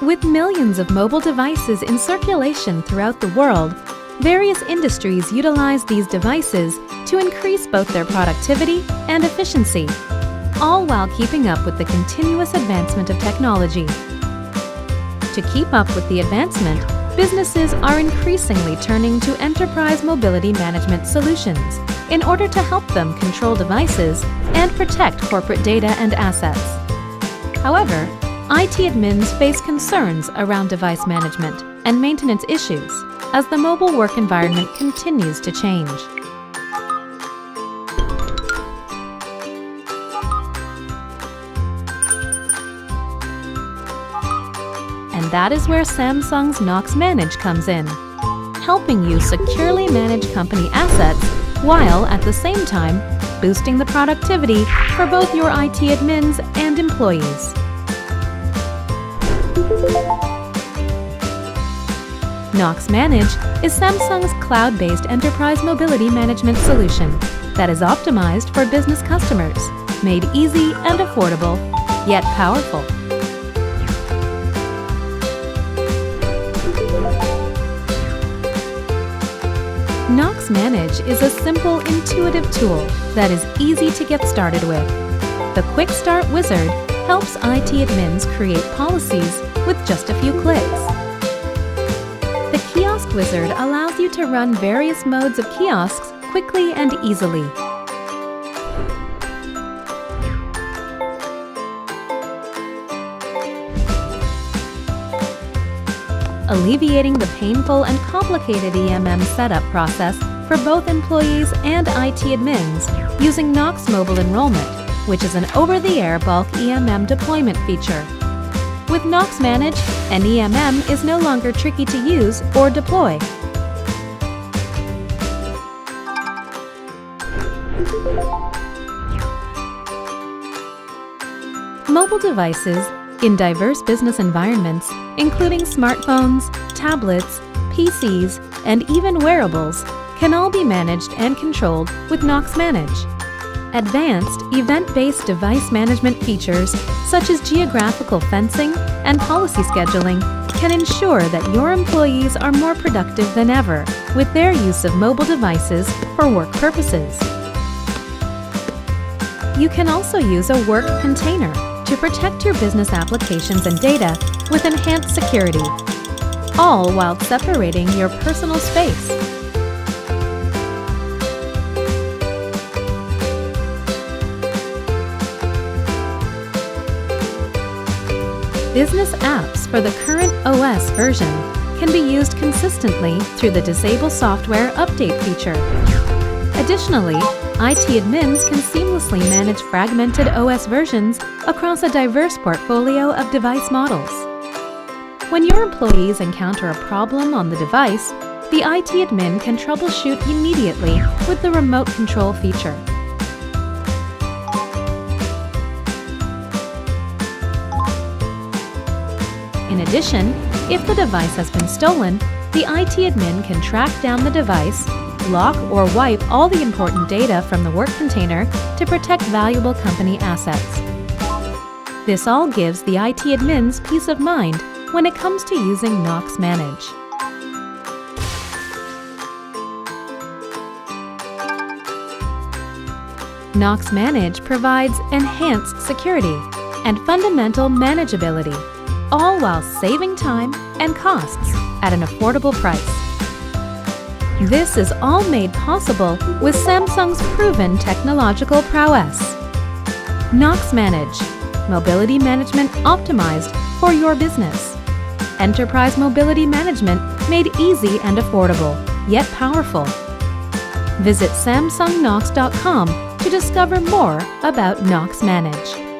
With millions of mobile devices in circulation throughout the world, various industries utilize these devices to increase both their productivity and efficiency, all while keeping up with the continuous advancement of technology. To keep up with the advancement, businesses are increasingly turning to enterprise mobility management solutions in order to help them control devices and protect corporate data and assets. However, IT admins face concerns around device management and maintenance issues as the mobile work environment continues to change. And that is where Samsung's Knox Manage comes in, helping you securely manage company assets while at the same time boosting the productivity for both your IT admins and employees. Knox Manage is Samsung's cloud-based enterprise mobility management solution that is optimized for business customers, made easy and affordable, yet powerful. Knox Manage is a simple, intuitive tool that is easy to get started with. The Quick Start Wizard helps IT admins create policies with just a few clicks. The Kiosk Wizard allows you to run various modes of kiosks quickly and easily. Alleviating the painful and complicated EMM setup process for both employees and IT admins using Knox Mobile Enrollment, which is an over-the-air bulk EMM deployment feature. With Knox Manage, an EMM is no longer tricky to use or deploy. Mobile devices in diverse business environments, including smartphones, tablets, PCs, and even wearables, can all be managed and controlled with Knox Manage. Advanced, event-based device management features such as geographical fencing and policy scheduling can ensure that your employees are more productive than ever with their use of mobile devices for work purposes. You can also use a work container to protect your business applications and data with enhanced security, all while separating your personal space. Business apps for the current OS version can be used consistently through the Disable Software Update feature. Additionally, IT admins can seamlessly manage fragmented OS versions across a diverse portfolio of device models. When your employees encounter a problem on the device, the IT admin can troubleshoot immediately with the remote control feature. In addition, if the device has been stolen, the IT admin can track down the device, lock or wipe all the important data from the work container to protect valuable company assets. This all gives the IT admins peace of mind when it comes to using Knox Manage. Knox Manage provides enhanced security and fundamental manageability, all while saving time and costs at an affordable price. This is all made possible with Samsung's proven technological prowess. Knox Manage, mobility management optimized for your business. Enterprise mobility management made easy and affordable, yet powerful. Visit SamsungKnox.com to discover more about Knox Manage.